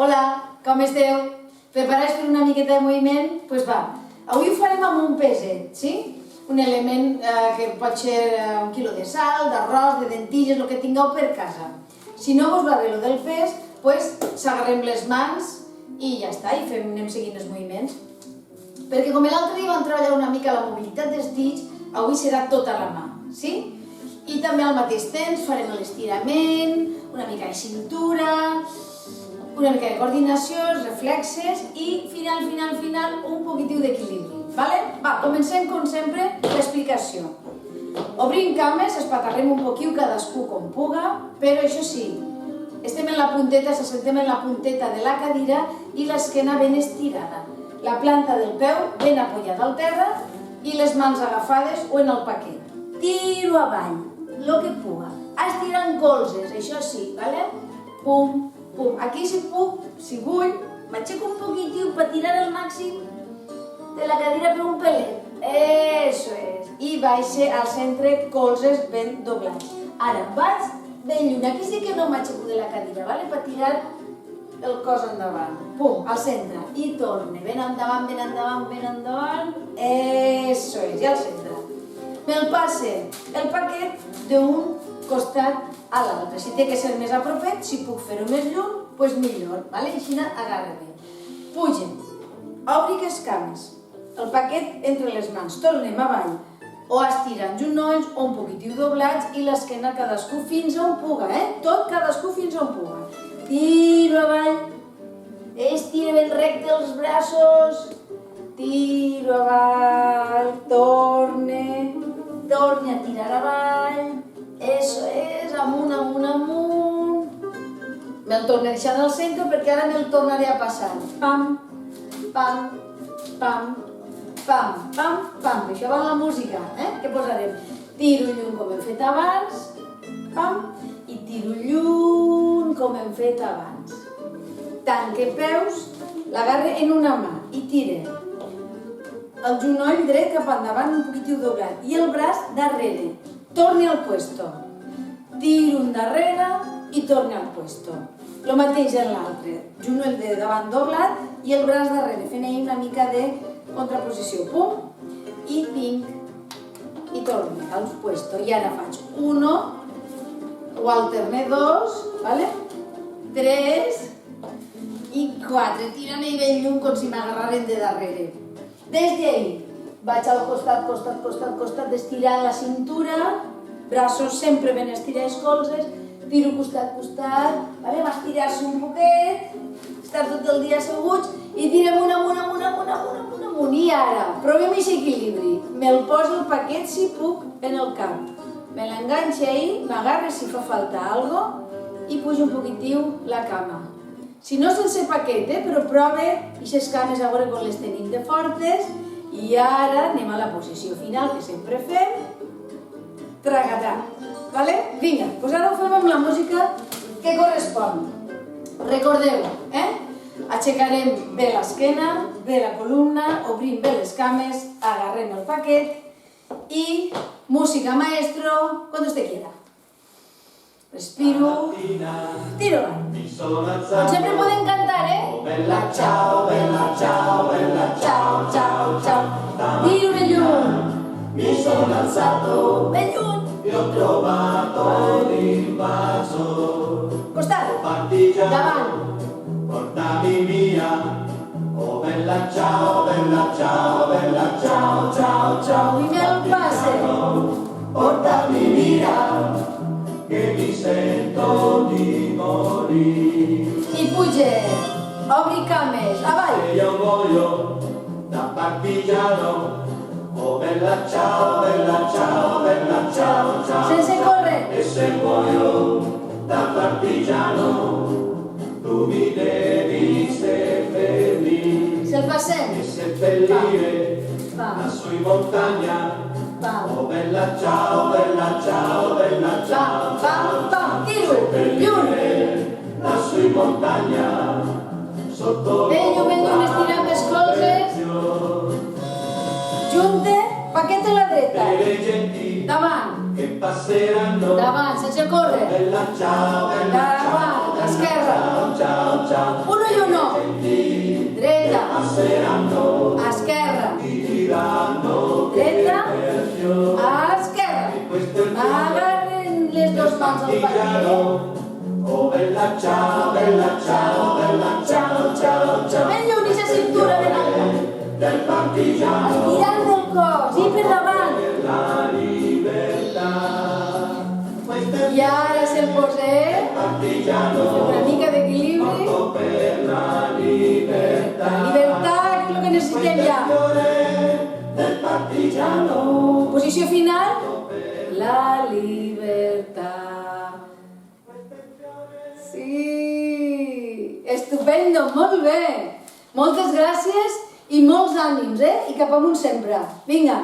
Hola, com esteu? Preparats per una miqueta de moviment? Doncs va, avui ho farem amb un peset, sí? Un element que pot ser un quilo de sal, d'arròs, de lentilles, el que tingueu per casa. Si no vos va bé el del pes, doncs s'agarrem les mans i ja està, i anem seguint els moviments. Perquè com l'altre dia vam treballar una mica la mobilitat dels dits, avui serà tota la mà, sí? I també al mateix temps farem l'estirament, una mica de cintura, una mica de coordinació, els reflexes i final, un poquitiu d'equilibri. Va, comencem com sempre l'explicació. Obrim cames, espatarrem un poquiu cadascú com puga, però això sí, estem en la punteta, s'assentem en la punteta de la cadira i l'esquena ben estirada. La planta del peu ben apoyada al terra i les mans agafades o en el paquet. Tiro avall, el que puga. Estirant colzes, això sí, vale? Pum, pum. Aquí si puc, si vull, m'aixeco un poquitiu per tirar el màxim de la cadira per un pelet. Eso es. I baixe al centre, colzes ben doblats. Ara, vaig ben lluny. Aquí sí que no m'aixeco de la cadira, vale? Per tirar el cos endavant. Pum, al centre. I torne. Ben endavant, ben endavant, ben endavant. Eso es. I al centre. Me'l passe el paquet d'un costat a l'altre. Si té que ser més a propet, si puc fer-ho més lluny, doncs millor. Així agarra bé. Pugem. Obri les cames. El paquet entre les mans. Tornem avall. O estirant genolls o un poquitiu doblats i l'esquena cadascú fins on puga, Tot cadascú fins on puga. Tiro avall. Estira ben recte els braços. Tiro avall. Torne a tirar avall. Eso es, amunt, amunt, amunt. Me'l torne deixant al centre perquè ara me'l tornaré a passar. Pam, pam, pam, pam, pam, pam. Això va en la música, Què posarem? Tiro lluny com hem fet abans, pam, i tiro lluny com hem fet abans. Tanque peus, l'agarre en una mà i tire el genoll dret cap endavant, un poquitiu doblat, i el braç darrere. Torni al puesto. Tiro endarrere i torni al puesto. El mateix en l'altre. Genoll de davant doblat i el braç darrere, fent ahí una mica de contraposició. Pum, i vinc, i torni al puesto. I ara faig 1, o alterne 2, 3 i 4. Tirant ahí ben lluny com si m'agarraren de darrere. Des d'ahí vaig al costat, estirant la cintura, braços sempre ben estirats, colzes, tiro costat, m'estirar-se un poquet, estar tot el dia asseguts i tirem amunt. I ara, provem aquest equilibri. Me'l poso el paquet si puc en el cap. Me l'enganxe ahí, m'agarre si fa falta algo i pujo un poquitiu la cama. Si no sense paquet, però prove aquestes cames a veure com les tenim de fortes. I ara anem a la posició final que sempre fem. Tragatà. Vinga, doncs ara ho fem amb la música que correspon. Recordeu, aixecarem bé l'esquena, bé la columna, obrim bé les cames, agarrem el paquet i música maestro, cuando usted quiera. Respiro, tiro. Com sempre podem cantar, Bella ciao, bella ciao, bella ciao, ciao, ciao. Tiro ben lluny, mi sono alzato, ben lluny. E ho trovato l'invasor. Costat, davant. Portami via, oh bella ciao, bella ciao, bella ciao, ciao, ciao. I me'l passe, portami via, che mi sento di morire. I puge, obri cames, avall. Se io muoio da partigiano, oh bella ciao, bella ciao, bella ciao, ciao. Sense córrer. E se muoio da partigiano, tu mi devi seppellire. Se il passem. E seppellire lassù in montagna. Oh bella ciao, bella ciao, bella ciao, ciao, ciao. Seppellire lassù in montagna, sotto meglio, estirant les colzes. Junte, paquet a la dreta. Davant. Davant, sense córrer. Davant, esquerra. Uno i esquerra, dreta, esquerra. Agarren les dues mans al paller. Oh, bella ciao, bella ciao, bella ciao, ciao, ciao. Ben lluny la cintura ben alta. Del partigiano. Estirant del cos i per davant. La libertà. I ara se'l posem. Una mica d'equilibri. Per la libertà. La libertad, que és el que necessitem ja. Del partigiano. Posició final. La libertad. Sí. Estupendo, molt bé. Moltes gràcies i molts ànims, I cap amunt sempre. Vinga.